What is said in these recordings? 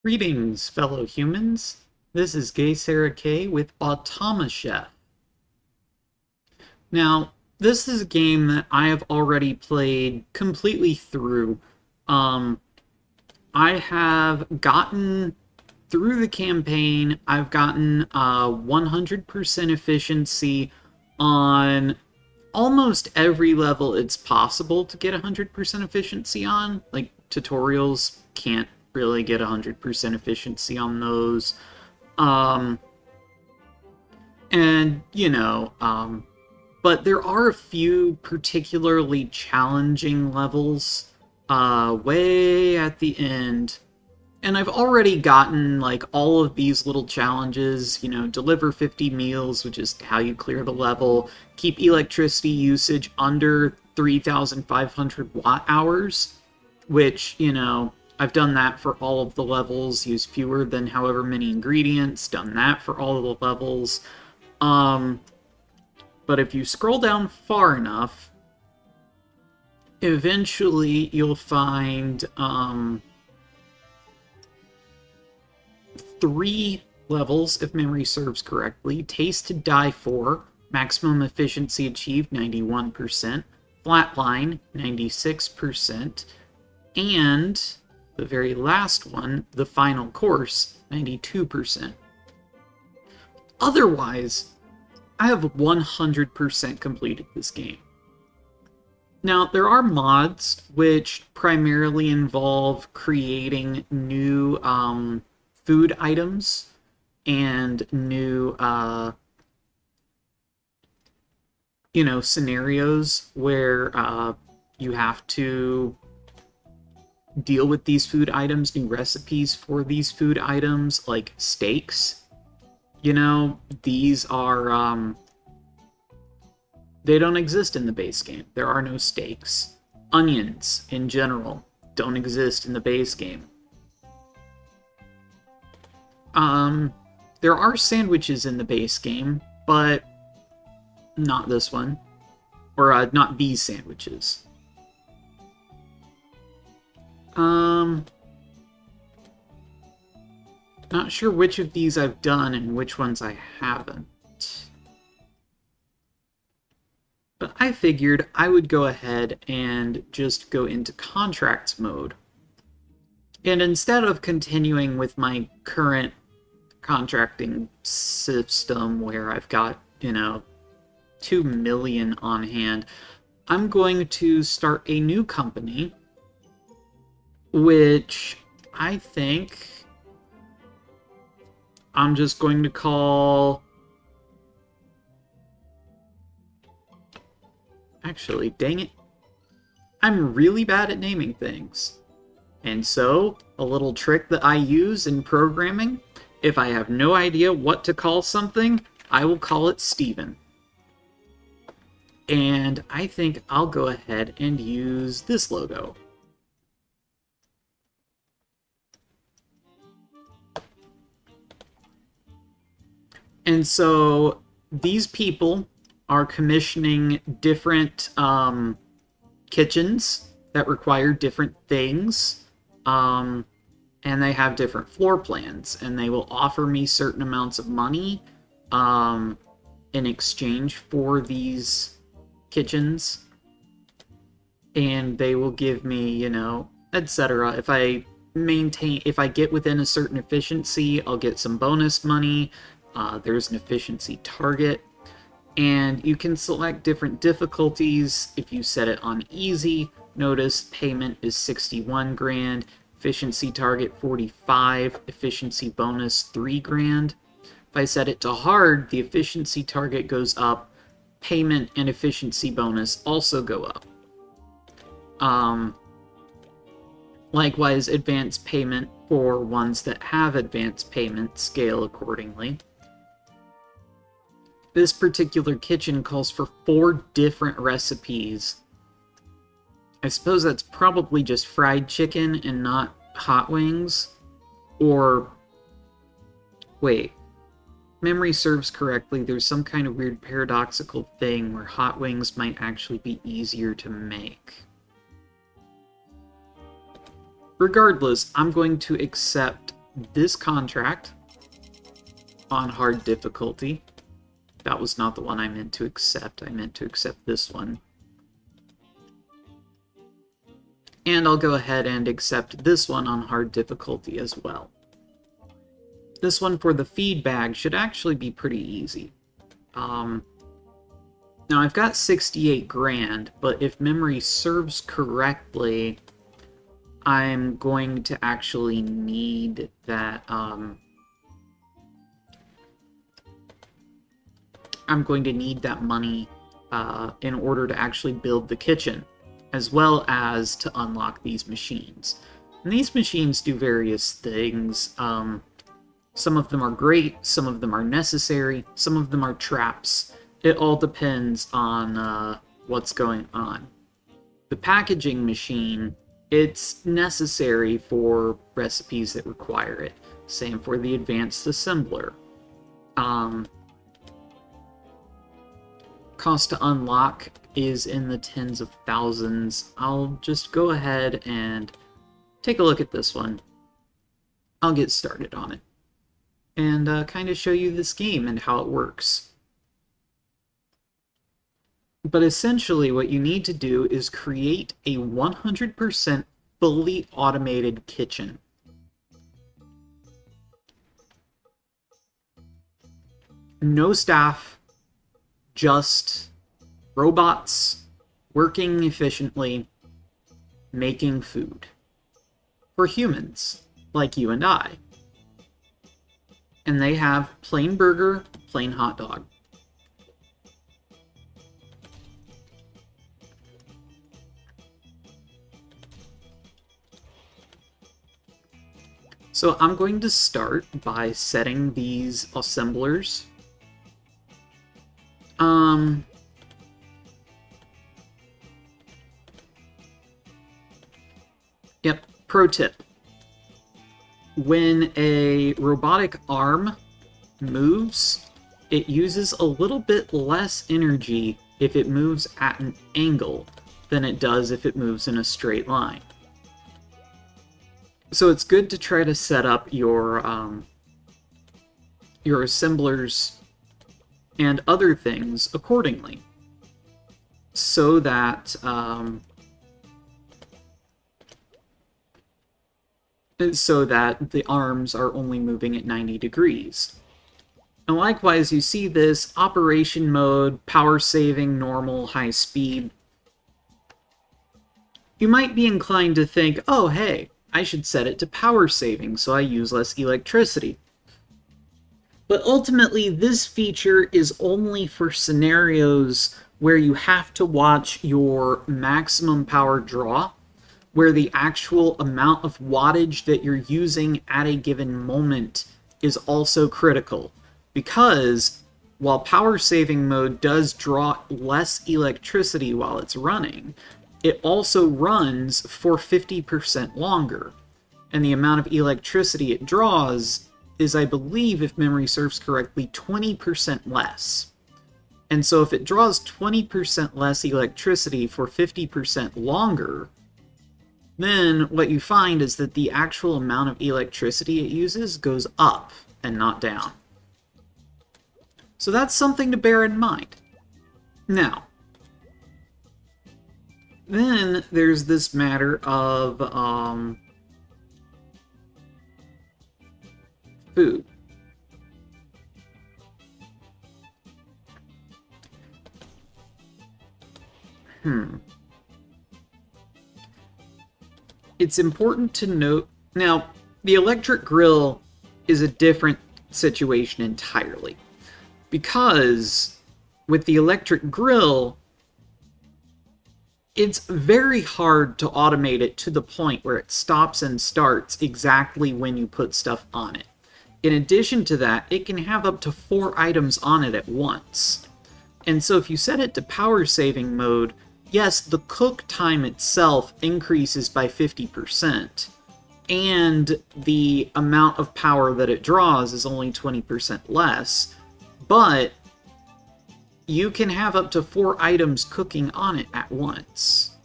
Greetings, fellow humans. This is Gay Sarah K with Automachef. Now, this is a game that I have already played completely through. Um, I have gotten through the campaign, I've gotten 100% efficiency on almost every level it's possible to get 100% efficiency on. Like, tutorials can't really get 100% efficiency on those. Um, but there are a few particularly challenging levels way at the end. And I've already gotten, like, all of these little challenges, deliver 50 meals, which is how you clear the level, keep electricity usage under 3,500 watt hours, which, I've done that for all of the levels, use fewer than however many ingredients, done that for all of the levels. But if you scroll down far enough, eventually you'll find, 3 levels, if memory serves correctly. Taste to Die For, maximum efficiency achieved 91%, Flatline 96%, and the very last one, the final course, 92%. Otherwise, I have 100% completed this game. Now, there are mods which primarily involve creating new food items and new, scenarios where you have to deal with these food items, new recipes for these food items, like steaks. These are, they don't exist in the base game. There are no steaks. Onions, in general, don't exist in the base game. There are sandwiches in the base game, but not this one. Or, not these sandwiches. Not sure which of these I've done and which ones I haven't. But I figured I would go ahead and just go into contracts mode. And instead of continuing with my current contracting system where I've got, 2 million on hand, I'm going to start a new company, which I think I'm just going to call... Actually, dang it. I'm really bad at naming things. And so, a little trick that I use in programming, if I have no idea what to call something, I will call it Steven. And I think I'll go ahead and use this logo. And so, these people are commissioning different kitchens that require different things. And they have different floor plans, and they will offer me certain amounts of money in exchange for these kitchens. And they will give me, etc. If I get within a certain efficiency, I'll get some bonus money. There's an efficiency target. And you can select different difficulties. If you set it on easy, notice payment is 61 grand, efficiency target 45, efficiency bonus 3 grand. If I set it to hard, the efficiency target goes up, payment and efficiency bonus also go up. Likewise, advanced payment for ones that have advanced payment scale accordingly. This particular kitchen calls for 4 different recipes. I suppose that's probably just fried chicken and not hot wings. Or... wait. Memory serves correctly, there's some kind of weird paradoxical thing where hot wings might actually be easier to make. Regardless, I'm going to accept this contract on hard difficulty. That was not the one I meant to accept. I meant to accept this one. And I'll go ahead and accept this one on hard difficulty as well. This one for the feed bag should actually be pretty easy. Now I've got 68 grand, but if memory serves correctly, I'm going to actually need that, I'm going to need that money in order to actually build the kitchen, as well as to unlock these machines. And these machines do various things. Some of them are great, some of them are necessary, some of them are traps. It all depends on what's going on. The packaging machine, it's necessary for recipes that require it. Same for the advanced assembler. Cost to unlock is in the tens of thousands. I'll just go ahead and take a look at this one. I'll get started on it and kind of show you this game and how it works. But essentially what you need to do is create a 100% fully automated kitchen. No staff, just robots working efficiently, making food. For humans, like you and I. And they have plain burger, plain hot dog. So I'm going to start by setting these assemblers. Yep, pro tip. When a robotic arm moves, it uses a little bit less energy if it moves at an angle than it does if it moves in a straight line. So it's good to try to set up your assemblers and other things accordingly, so that the arms are only moving at 90 degrees. And likewise, you see this operation mode, power saving, normal, high speed. You might be inclined to think, oh hey, I should set it to power saving so I use less electricity. But ultimately, this feature is only for scenarios where you have to watch your maximum power draw, where the actual amount of wattage that you're using at a given moment is also critical. Because while power saving mode does draw less electricity while it's running, it also runs for 50% longer. And the amount of electricity it draws is, I believe, if memory serves correctly, 20% less. And so if it draws 20% less electricity for 50% longer, then what you find is that the actual amount of electricity it uses goes up and not down. So that's something to bear in mind. Now, then there's this matter of food. It's important to note, now, the electric grill is a different situation entirely. Because with the electric grill, it's very hard to automate it to the point where it stops and starts exactly when you put stuff on it. In addition to that, it can have up to 4 items on it at once. And so if you set it to power saving mode, yes, the cook time itself increases by 50%, and the amount of power that it draws is only 20% less, but you can have up to 4 items cooking on it at once.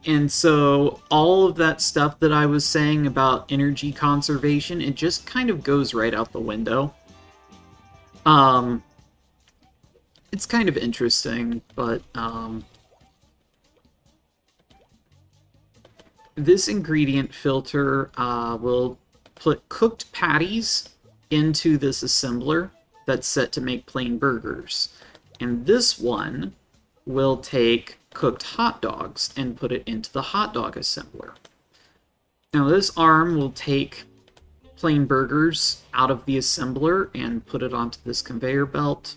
And so all of that stuff that I was saying about energy conservation, it just kind of goes right out the window. It's kind of interesting, but this ingredient filter will put cooked patties into this assembler that's set to make plain burgers. And this one will take cooked hot dogs and put it into the hot dog assembler. Now this arm will take plain burgers out of the assembler and put it onto this conveyor belt.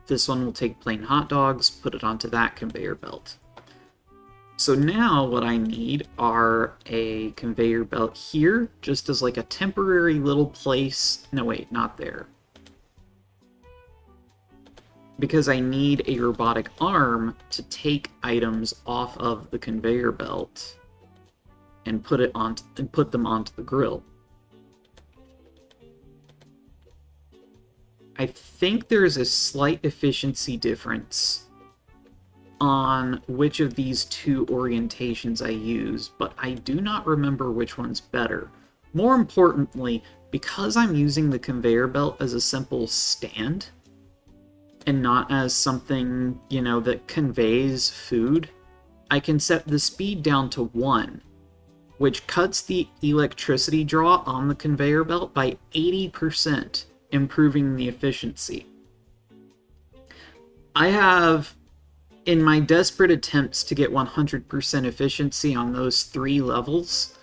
This one will take plain hot dogs, put it onto that conveyor belt. So now what I need are a conveyor belt here, just as like a temporary little place. No, wait, not there. Because I need a robotic arm to take items off of the conveyor belt and put them onto the grill. I think there's a slight efficiency difference on which of these two orientations I use, but I do not remember which one's better. More importantly, because I'm using the conveyor belt as a simple stand, and not as something, you know, that conveys food, I can set the speed down to 1, which cuts the electricity draw on the conveyor belt by 80%, improving the efficiency. I have, in my desperate attempts to get 100% efficiency on those 3 levels,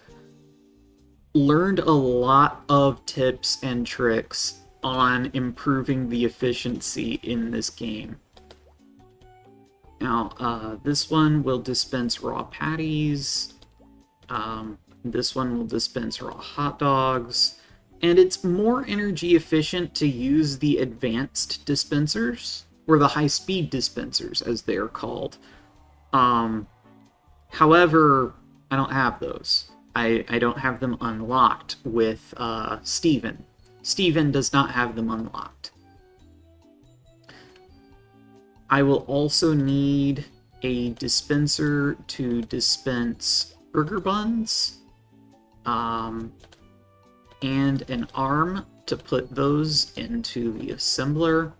learned a lot of tips and tricks on improving the efficiency in this game. Now, this one will dispense raw patties, this one will dispense raw hot dogs, and it's more energy efficient to use the advanced dispensers, or the high-speed dispensers, as they are called. However, I don't have those. I don't have them unlocked with Steven. Steven does not have them unlocked. I will also need a dispenser to dispense burger buns, and an arm to put those into the assembler.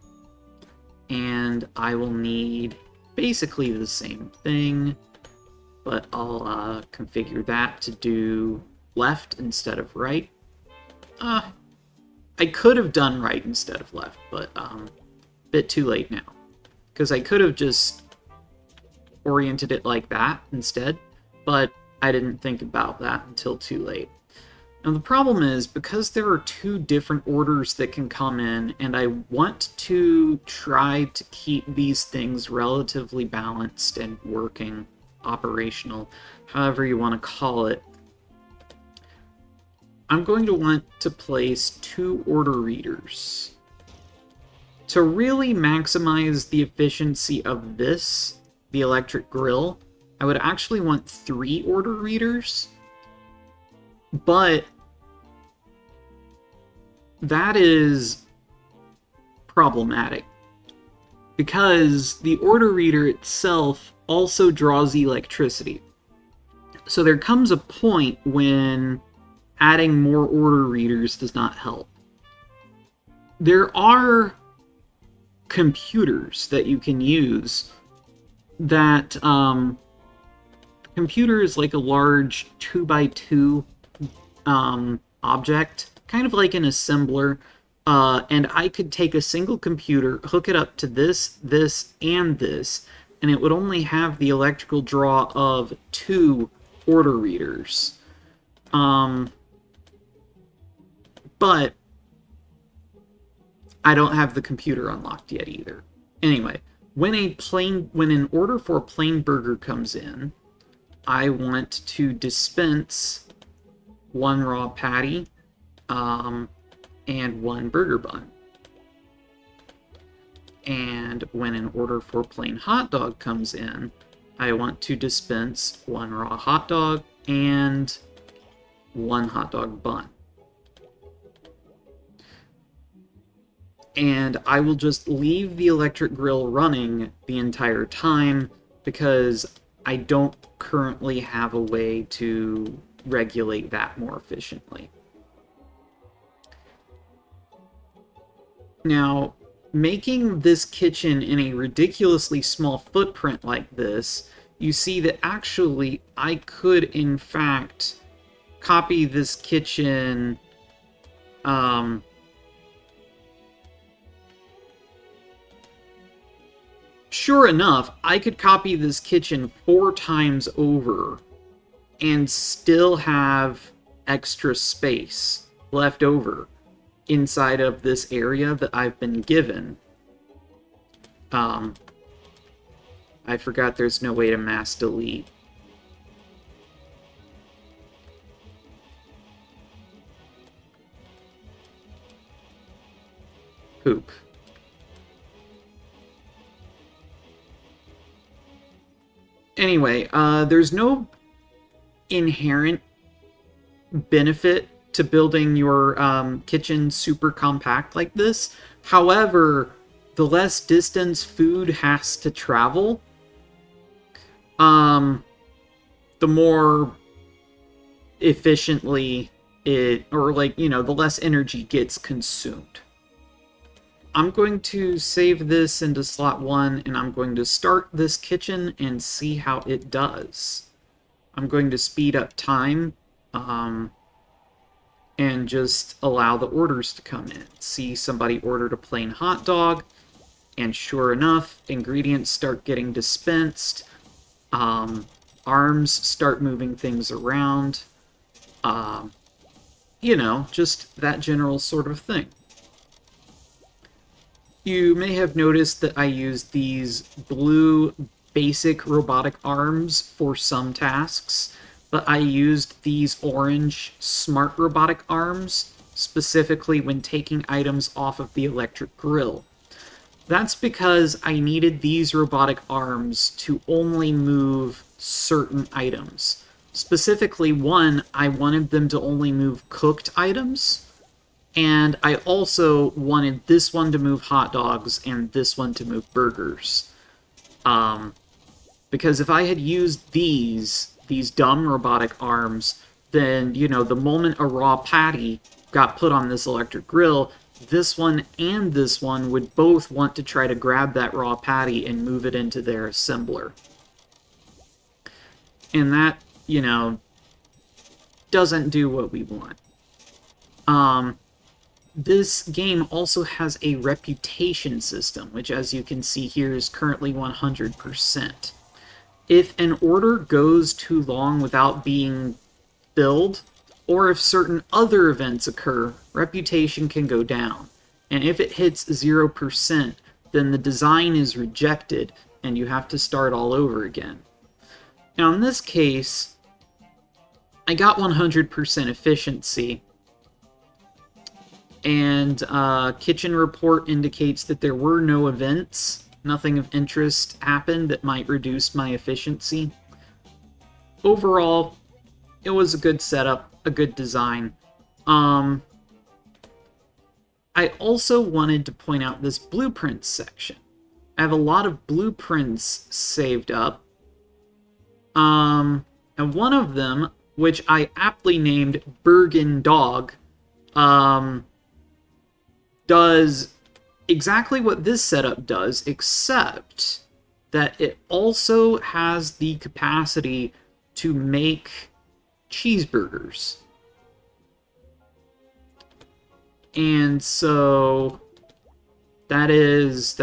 And I will need basically the same thing, but I'll configure that to do left instead of right. I could have done right instead of left, but a bit too late now. Because I could have just oriented it like that instead, but I didn't think about that until too late. Now the problem is, because there are 2 different orders that can come in, and I want to try to keep these things relatively balanced and working, operational, however you want to call it, I'm going to want to place 2 order readers. To really maximize the efficiency of this, the electric grill, I would actually want 3 order readers, but that is problematic, because the order reader itself also draws electricity. So there comes a point when adding more order readers does not help. There are computers that you can use that, computer is like a large 2x2 object, kind of like an assembler, and I could take a single computer, hook it up to this, and this, and it would only have the electrical draw of 2 order readers. But I don't have the computer unlocked yet either. Anyway, when an order for a plain burger comes in, I want to dispense 1 raw patty, and 1 burger bun. And when an order for a plain hot dog comes in, I want to dispense 1 raw hot dog and 1 hot dog bun. And I will just leave the electric grill running the entire time, because I don't currently have a way to regulate that more efficiently. Now, making this kitchen in a ridiculously small footprint like this, you see that actually I could, in fact, copy this kitchen sure enough, I could copy this kitchen 4 times over and still have extra space left over inside of this area that I've been given. I forgot there's no way to mass delete. Poop. Anyway, there's no inherent benefit to building your kitchen super compact like this. However, the less distance food has to travel, the more efficiently it, or like, you know, the less energy gets consumed. I'm going to save this into slot 1, and I'm going to start this kitchen and see how it does. I'm going to speed up time, and just allow the orders to come in. See, somebody ordered a plain hot dog, and sure enough, ingredients start getting dispensed, arms start moving things around, you know, just that general sort of thing. You may have noticed that I used these blue basic robotic arms for some tasks, but I used these orange smart robotic arms specifically when taking items off of the electric grill. That's because I needed these robotic arms to only move certain items. Specifically, one, I wanted them to only move cooked items, and I also wanted this one to move hot dogs and this one to move burgers. Because if I had used these dumb robotic arms, then, you know, the moment a raw patty got put on this electric grill, this one and this one would both want to try to grab that raw patty and move it into their assembler. And that, you know, doesn't do what we want. This game also has a reputation system, which, as you can see here, is currently 100%. If an order goes too long without being filled, or if certain other events occur, reputation can go down. And if it hits 0%, then the design is rejected, and you have to start all over again. Now, in this case, I got 100% efficiency, and kitchen report indicates that there were no events. Nothing of interest happened that might reduce my efficiency. Overall, it was a good setup, a good design. I also wanted to point out this blueprints section. I have a lot of blueprints saved up. And one of them, which I aptly named Bergen Dog, does exactly what this setup does, except that it also has the capacity to make cheeseburgers. And so that's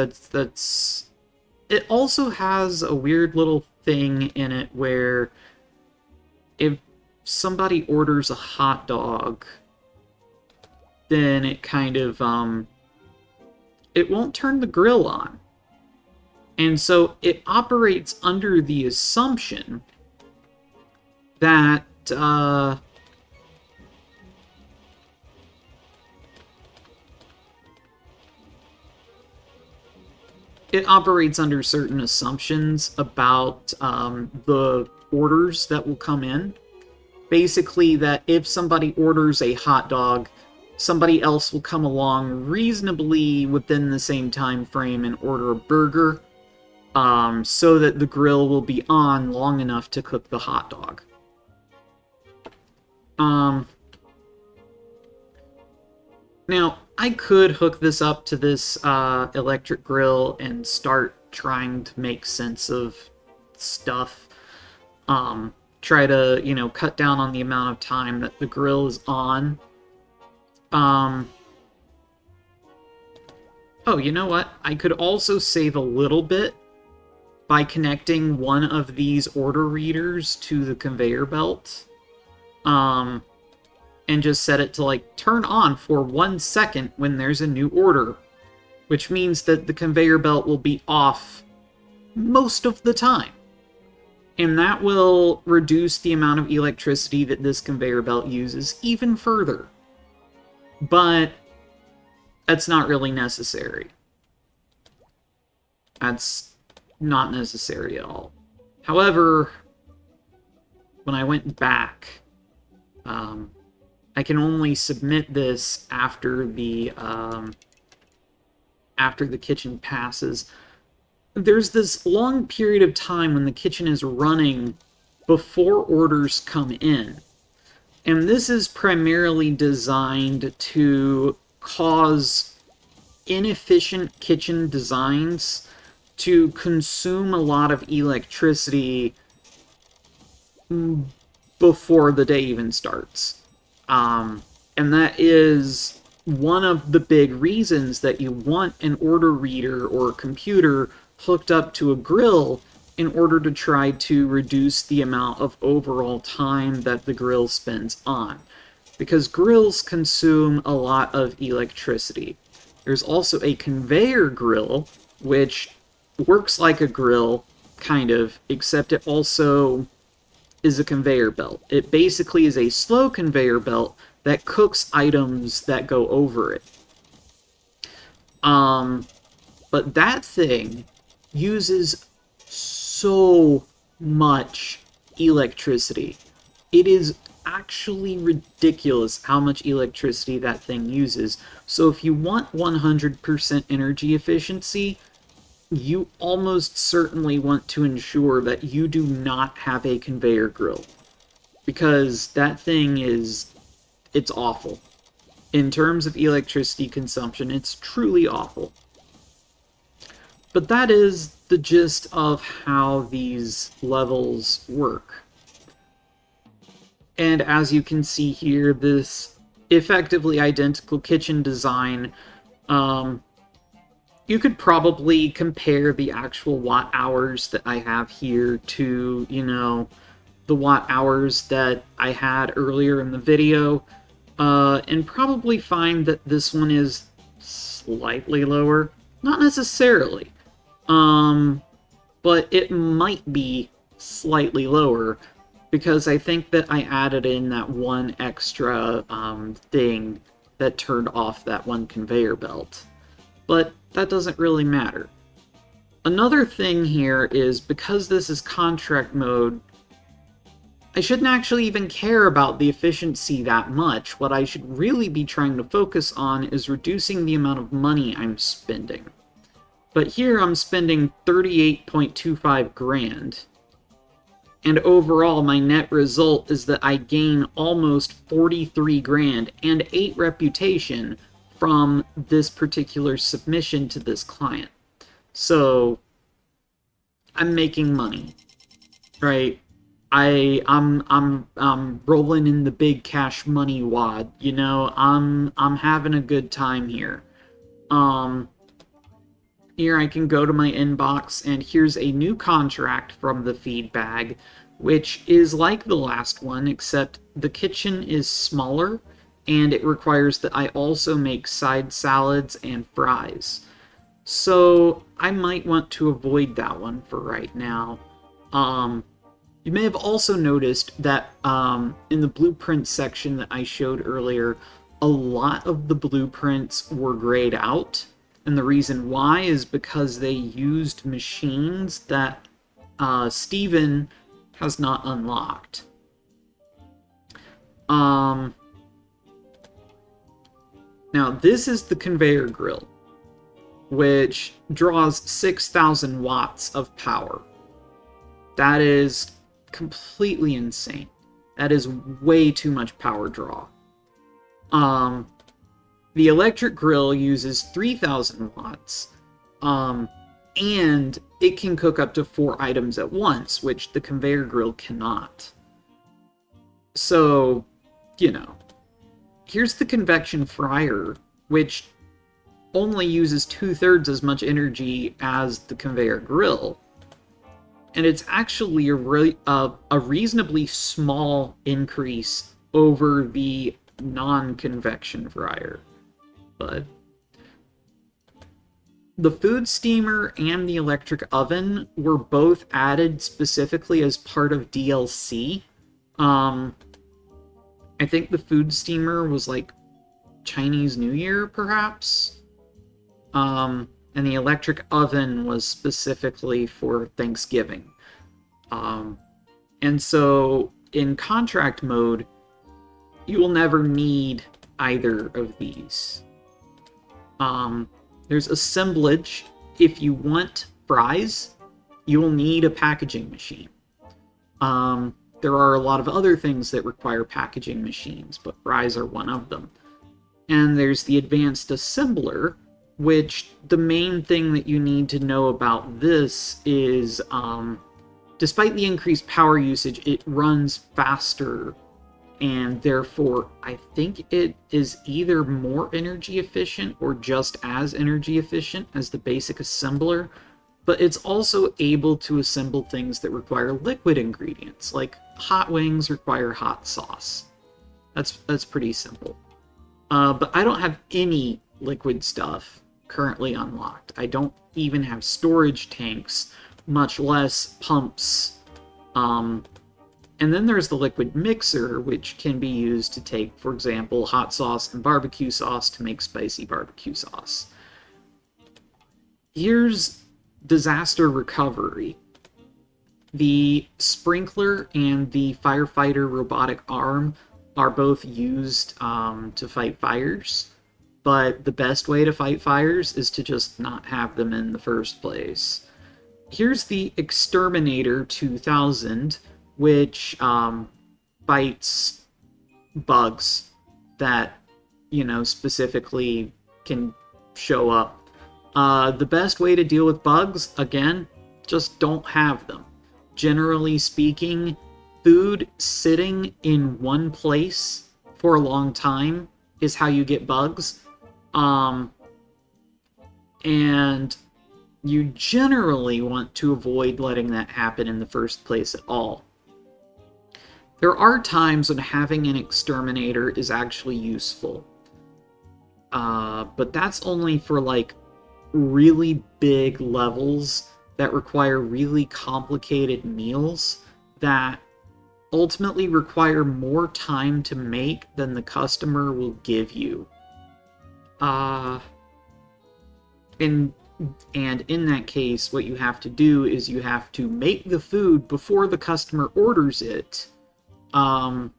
it also has a weird little thing in it where if somebody orders a hot dog, then it kind of, it won't turn the grill on. And so it operates under the assumption that, it operates under certain assumptions about the orders that will come in. Basically, that if somebody orders a hot dog, somebody else will come along reasonably within the same time frame and order a burger. so that the grill will be on long enough to cook the hot dog. Now, I could hook this up to this electric grill and start trying to make sense of stuff. Try to, you know, cut down on the amount of time that the grill is on. Oh, you know what? I could also save a little bit by connecting one of these order readers to the conveyor belt. And just set it to, like, turn on for 1 second when there's a new order, which means that the conveyor belt will be off most of the time. And that will reduce the amount of electricity that this conveyor belt uses even further. But that's not really necessary. That's not necessary at all. However, when I went back, I can only submit this after the kitchen passes. There's this long period of time when the kitchen is running before orders come in. And this is primarily designed to cause inefficient kitchen designs to consume a lot of electricity before the day even starts. And that is one of the big reasons that you want an order reader or computer hooked up to a grill in order to try to reduce the amount of overall time that the grill spends on. Because grills consume a lot of electricity. There's also a conveyor grill, which works like a grill, kind of, except it also is a conveyor belt. It basically is a slow conveyor belt that cooks items that go over it. But that thing uses so much electricity. It is actually ridiculous how much electricity that thing uses. So if you want 100% energy efficiency, you almost certainly want to ensure that you do not have a conveyor grill. Because that thing it's awful. In terms of electricity consumption, it's truly awful. But that is the gist of how these levels work. And as you can see here, this effectively identical kitchen design, you could probably compare the actual watt hours that I have here to, you know, the watt hours that I had earlier in the video, and probably find that this one is slightly lower. Not necessarily, but it might be slightly lower, because I think that I added in that one extra thing that turned off that one conveyor belt. But that doesn't really matter. Another thing here is, because this is contract mode, I shouldn't actually even care about the efficiency that much. What I should really be trying to focus on is reducing the amount of money I'm spending. But here I'm spending 38.25 grand. And overall, my net result is that I gain almost 43 grand and 8 reputation from this particular submission to this client. So I'm making money, right? I'm rolling in the big cash money wad, you know. I'm having a good time here. Here I can go to my inbox, and here's a new contract from the feed bag, which is like the last one, except the kitchen is smaller, and it requires that I also make side salads and fries. So I might want to avoid that one for right now. You may have also noticed that in the blueprint section that I showed earlier, a lot of the blueprints were grayed out. And the reason why is because they used machines that Steven has not unlocked. Now, this is the conveyor grill. which draws 6,000 watts of power. That is completely insane. That is way too much power draw. The electric grill uses 3,000 watts, and it can cook up to 4 items at once, which the conveyor grill cannot. So, you know, here's the convection fryer, which only uses 2/3 as much energy as the conveyor grill. And it's actually a reasonably small increase over the non-convection fryer. But the food steamer and the electric oven were both added specifically as part of DLC. I think the food steamer was like Chinese New Year, perhaps? And the electric oven was specifically for Thanksgiving. And so, in contract mode, you will never need either of these. There's assemblage. If you want fries, you will need a packaging machine. There are a lot of other things that require packaging machines, but fries are one of them. And there's the advanced assembler, which the main thing that you need to know about this is, despite the increased power usage, it runs faster, and therefore I think it is either more energy efficient or just as energy efficient as the basic assembler, but it's also able to assemble things that require liquid ingredients, like hot wings require hot sauce. That's pretty simple. But I don't have any liquid stuff currently unlocked. I don't even have storage tanks, much less pumps. And then there's the liquid mixer, which can be used to take, for example, hot sauce and barbecue sauce to make spicy barbecue sauce. Here's disaster recovery. The sprinkler and the firefighter robotic arm are both used to fight fires, but the best way to fight fires is to just not have them in the first place. Here's the Exterminator 2000, which fights bugs that, you know, specifically can show up. The best way to deal with bugs, again, just don't have them. Generally speaking, food sitting in one place for a long time is how you get bugs. And you generally want to avoid letting that happen in the first place at all. There are times when having an exterminator is actually useful. But that's only for, like, really big levels that require really complicated meals that ultimately require more time to make than the customer will give you. And in that case, what you have to do is you have to make the food before the customer orders it, and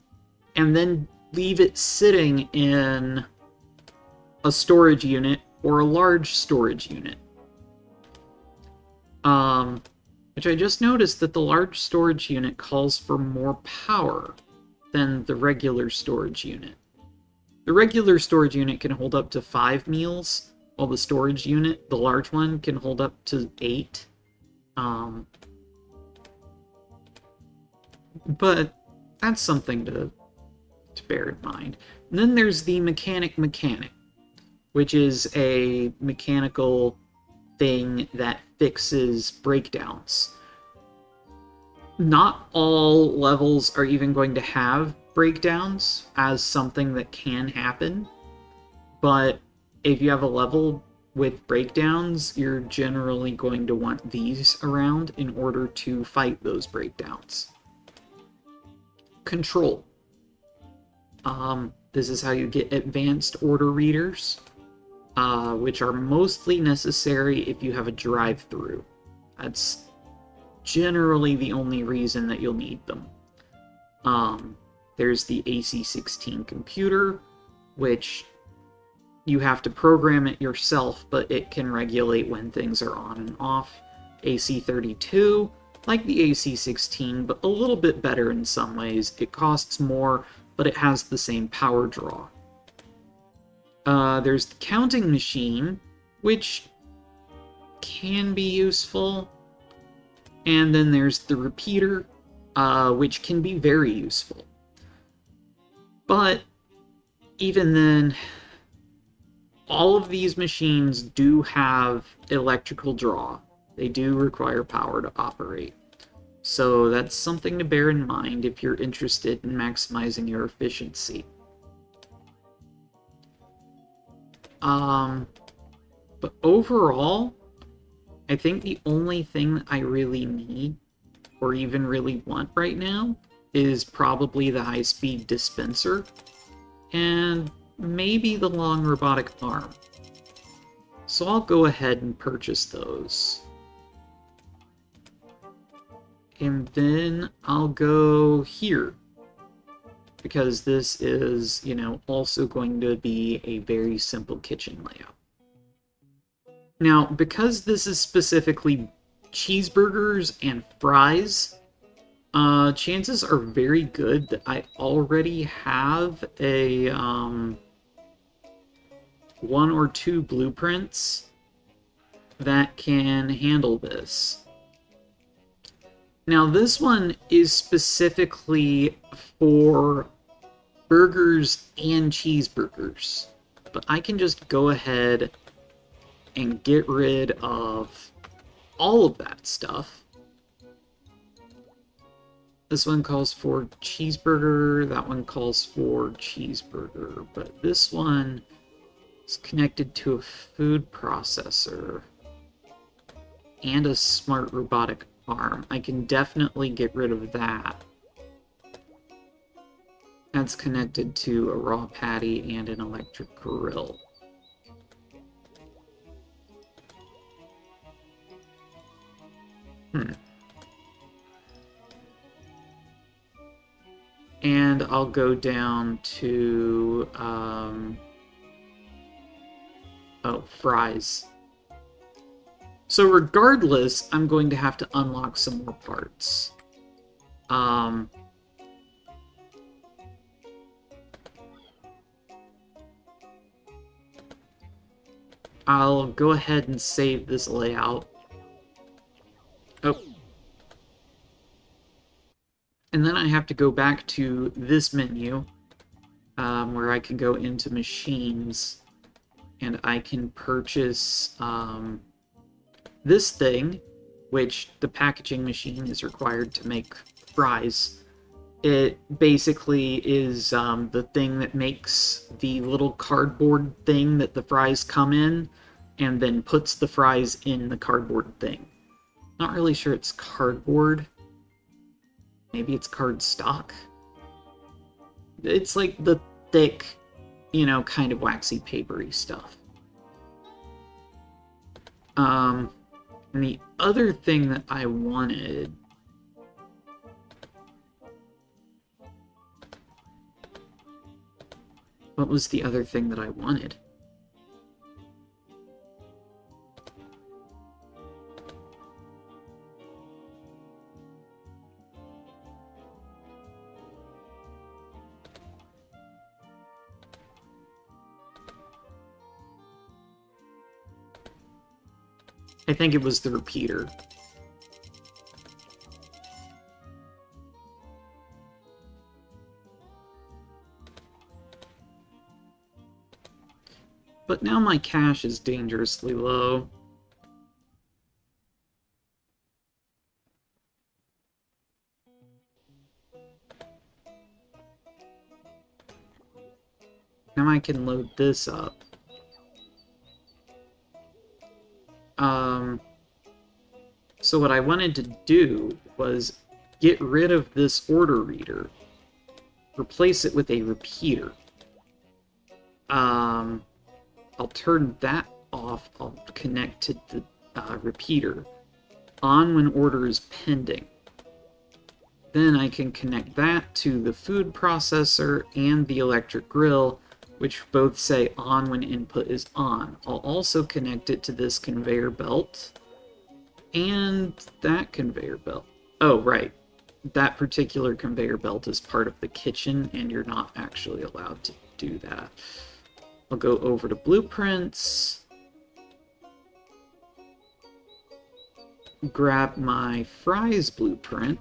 then leave it sitting in a storage unit or a large storage unit. Which I just noticed that the large storage unit calls for more power than the regular storage unit. The regular storage unit can hold up to 5 meals, while the storage unit, the large one, can hold up to 8. But that's something to bear in mind. And then there's the mechanic, which is a mechanical thing that fixes breakdowns. Not all levels are even going to have breakdowns as something that can happen, but if you have a level with breakdowns, you're generally going to want these around in order to fight those breakdowns. Control. This is how you get advanced order readers, which are mostly necessary if you have a drive-through. That's generally the only reason that you'll need them. There's the AC-16 computer, which You have to program it yourself, but it can regulate when things are on and off. AC32, like the AC16, but a little bit better in some ways. It costs more, but it has the same power draw. There's the counting machine, which can be useful. And then there's the repeater, which can be very useful. But even then, all of these machines do have electrical draw. They do require power to operate. So that's something to bear in mind if you're interested in maximizing your efficiency. But overall, I think the only thing that I really need, or even really want right now, is probably the high-speed dispenser, and maybe the long robotic arm. So I'll go ahead and purchase those. And then I'll go here, because this is, you know, also going to be a very simple kitchen layout. Now, because this is specifically cheeseburgers and fries, chances are very good that I already have a, 1 or 2 blueprints that can handle this. Now, this one is specifically for burgers and cheeseburgers, but I can just go ahead and get rid of all of that stuff. This one calls for cheeseburger, that one calls for cheeseburger, but this one is connected to a food processor and a smart robotic arm. I can definitely get rid of that. That's connected to a raw patty and an electric grill. And I'll go down to, fries. So regardless, I'm going to have to unlock some more parts. I'll go ahead and save this layout. Oh. And then I have to go back to this menu, where I can go into machines, and I can purchase this thing, which the packaging machine is required to make fries. It basically is the thing that makes the little cardboard thing that the fries come in, and then puts the fries in the cardboard thing. Not really sure it's cardboard. Maybe it's cardstock. It's like the thick, you know, kind of waxy papery stuff. And the other thing that I wanted... What was the other thing that I wanted? I think it was the repeater. But now my cash is dangerously low. Now I can load this up. So what I wanted to do was get rid of this order reader, replace it with a repeater. I'll turn that off. I'll connect to the repeater on when order is pending. Then I can connect that to the food processor and the electric grill, which both say on when input is on. I'll also connect it to this conveyor belt and that conveyor belt. Oh, right. That particular conveyor belt is part of the kitchen, and you're not actually allowed to do that. I'll go over to blueprints, grab my fries blueprint,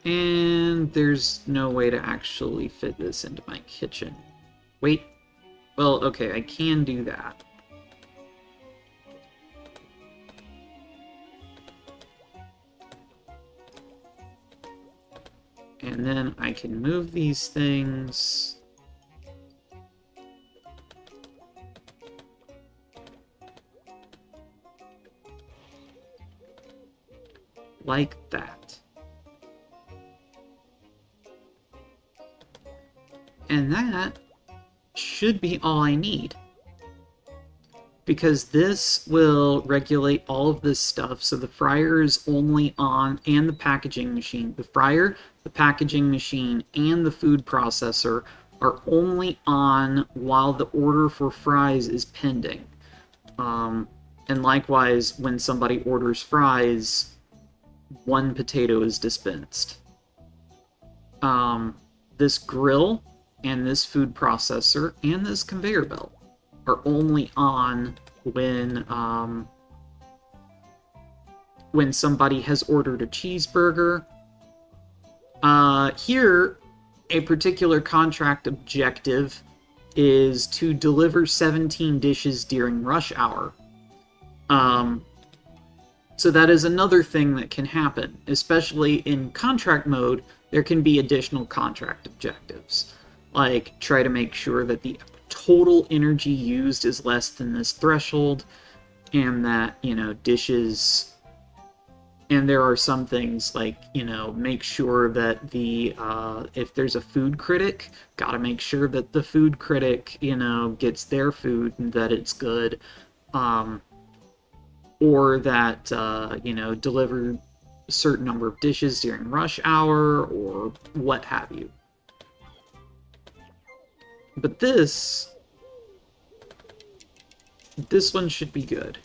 and there's no way to actually fit this into my kitchen. Wait, well, okay, I can do that. And then I can move these things. Like that. And that should be all I need. Because this will regulate all of this stuff, so the fryer is only on, and the packaging machine. The fryer, the packaging machine, and the food processor are only on while the order for fries is pending. And likewise, when somebody orders fries, 1 potato is dispensed. This grill, and this food processor, and this conveyor belt are only on when somebody has ordered a cheeseburger. Here, a particular contract objective is to deliver 17 dishes during rush hour. So that is another thing that can happen, especially in contract mode. There can be additional contract objectives, like try to make sure that the total energy used is less than this threshold, and that, you know, dishes, and there are some things like, you know, make sure that the, if there's a food critic, gotta make sure that the food critic, you know, gets their food and that it's good, or that, you know, deliver a certain number of dishes during rush hour, or what have you. But this one should be good.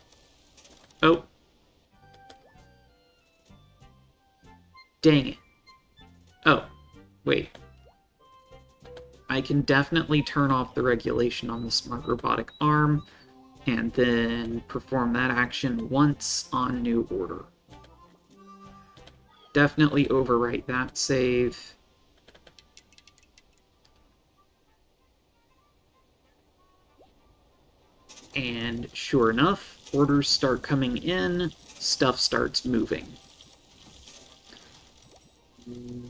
Oh. Dang it. Oh, wait. I can definitely turn off the regulation on the smart robotic arm, and then perform that action once on new order. Definitely overwrite that save. And sure enough, orders start coming in, stuff starts moving.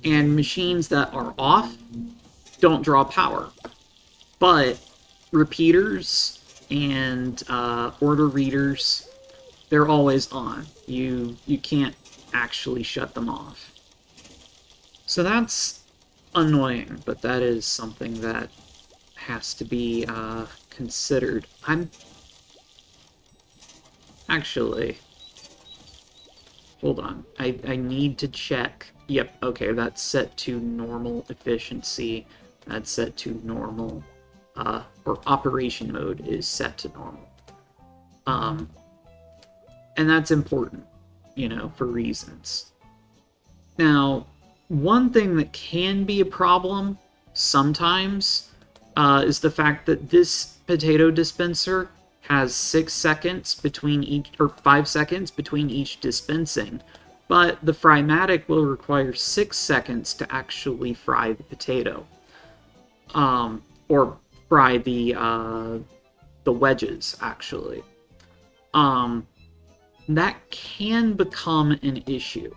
And machines that are off don't draw power. But repeaters and order readers, they're always on. You can't actually shut them off. So that's annoying, but that is something that has to be considered. Actually, hold on. I need to check. Yep, okay, that's set to normal efficiency. That's set to normal, or operation mode is set to normal. And that's important, you know, for reasons. Now, one thing that can be a problem sometimes is the fact that this potato dispenser has 6 seconds between each, or 5 seconds between each dispensing, but the Frymatic will require 6 seconds to actually fry the potato, or fry the wedges, actually. That can become an issue,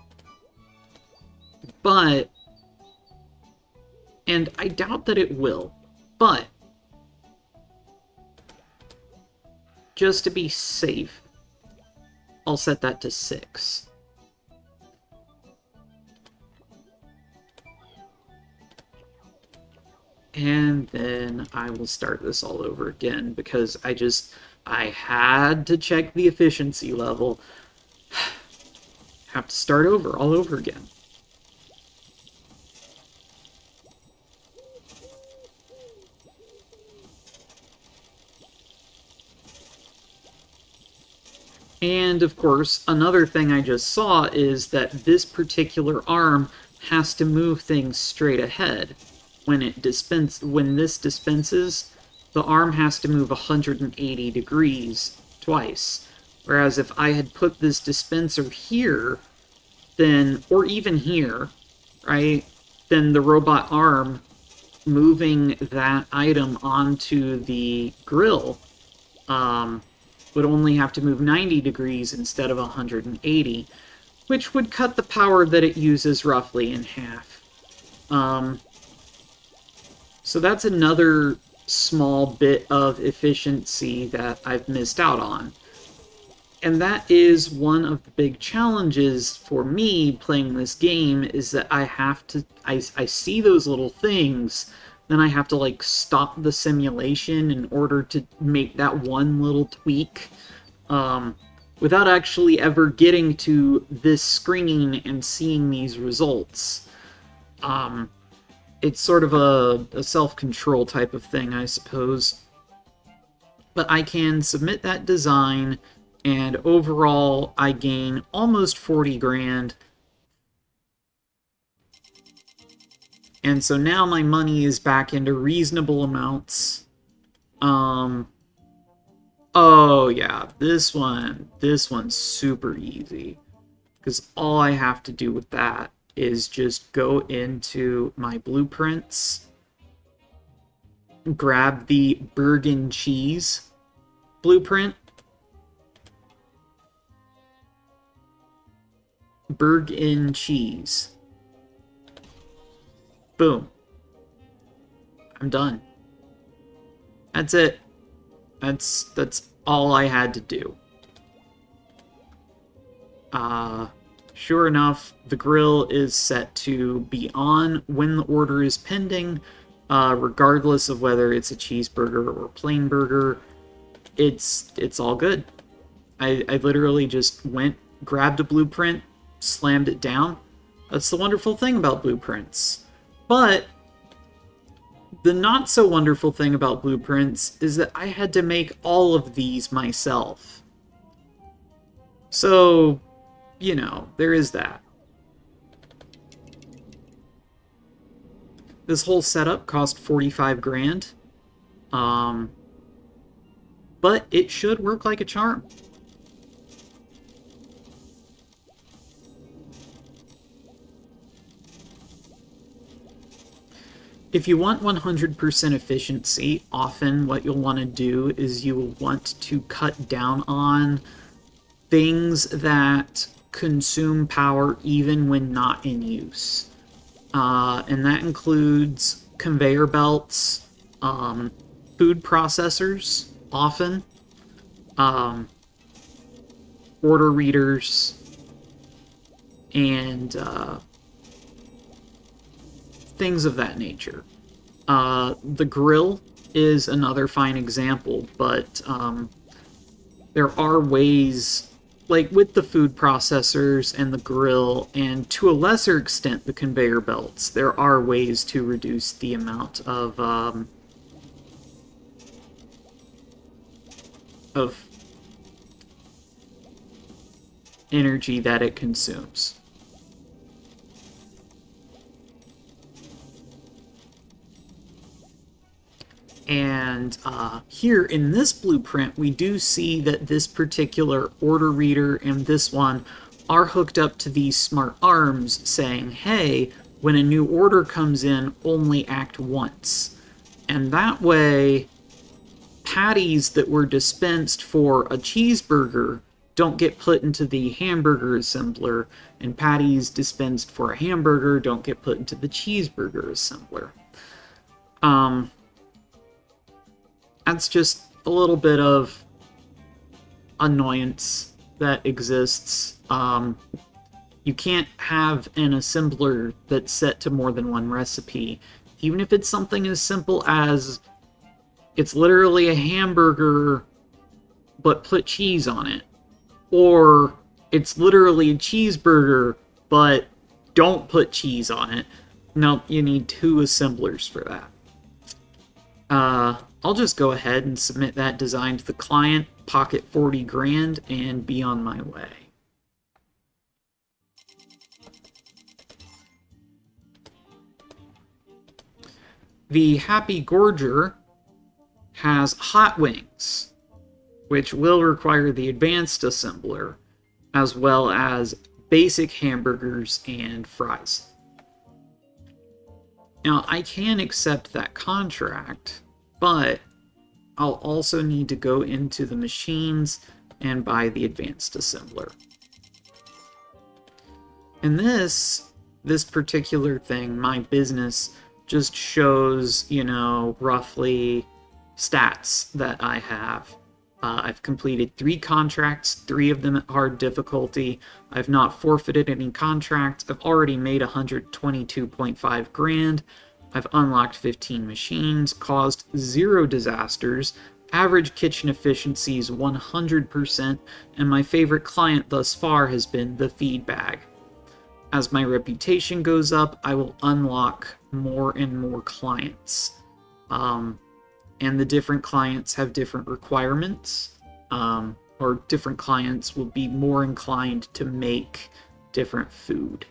but, and I doubt that it will, but just to be safe, I'll set that to 6. And then I will start this all over again, because I had to check the efficiency level. Have to start over, all over again. And of course, another thing I just saw is that this particular arm has to move things straight ahead. When this dispenses, the arm has to move 180 degrees twice. Whereas if I had put this dispenser here, then, or even here, right, then the robot arm moving that item onto the grill would only have to move 90 degrees instead of 180, which would cut the power that it uses roughly in half. So that's another small bit of efficiency that I've missed out on. And that is one of the big challenges for me playing this game, is that I have to, I see those little things, then I have to like stop the simulation in order to make that one little tweak, without actually ever getting to this screen and seeing these results. It's sort of a self-control type of thing, I suppose. But I can submit that design, and overall I gain almost 40 grand. And so now my money is back into reasonable amounts. Oh yeah, this one's super easy. Because all I have to do with that is just go into my blueprints, grab the Bergen cheese blueprint, Bergen cheese. Boom. I'm done. That's it. That's all I had to do. Sure enough, the grill is set to be on when the order is pending, regardless of whether it's a cheeseburger or a plain burger. It's all good. I literally just went, grabbed a blueprint, slammed it down. That's the wonderful thing about blueprints. But the not so wonderful thing about blueprints is that I had to make all of these myself. So, you know, there is that. This whole setup cost 45 grand. But it should work like a charm. If you want 100% efficiency, often what you'll want to do is you will want to cut down on things that consume power even when not in use. And that includes conveyor belts, food processors, often, order readers, and things of that nature. The grill is another fine example, but there are ways, like with the food processors and the grill, and to a lesser extent the conveyor belts, there are ways to reduce the amount of energy that it consumes. And here in this blueprint, we do see that this particular order reader and this one are hooked up to these smart arms saying, hey, when a new order comes in, only act once. And that way, patties that were dispensed for a cheeseburger don't get put into the hamburger assembler, and patties dispensed for a hamburger don't get put into the cheeseburger assembler. That's just a little bit of annoyance that exists. You can't have an assembler that's set to more than one recipe, even if it's something as simple as it's literally a hamburger but put cheese on it, or it's literally a cheeseburger but don't put cheese on it. No, you need two assemblers for that. I'll just go ahead and submit that design to the client, pocket 40 grand, and be on my way. The Happy Gorger has hot wings, which will require the advanced assembler, as well as basic hamburgers and fries. Now, I can accept that contract, but I'll also need to go into the machines and buy the advanced assembler. And this particular thing, my business, just shows, roughly stats that I have. I've completed 3 contracts, 3 of them at hard difficulty. I've not forfeited any contracts. I've already made 122.5 grand. I've unlocked 15 machines, caused 0 disasters, average kitchen efficiency is 100%, and my favorite client thus far has been the feed bag. As my reputation goes up, I will unlock more and more clients. And the different clients have different requirements, or different clients will be more inclined to make different food.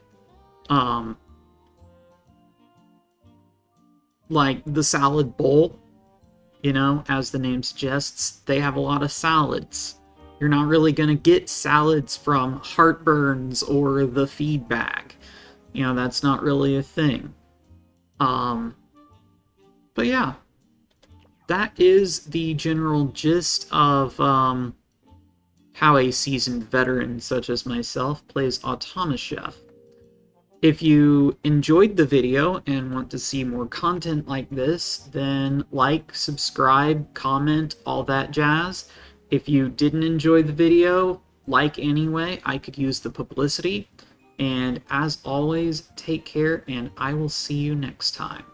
Like the salad bowl, as the name suggests, they have a lot of salads. You're not really going to get salads from Heartburns or the feed bag. That's not really a thing. But yeah. That is the general gist of how a seasoned veteran such as myself plays Automachef. If you enjoyed the video and want to see more content like this, then like, subscribe, comment, all that jazz. If you didn't enjoy the video, like anyway, I could use the publicity. And as always, take care, and I will see you next time.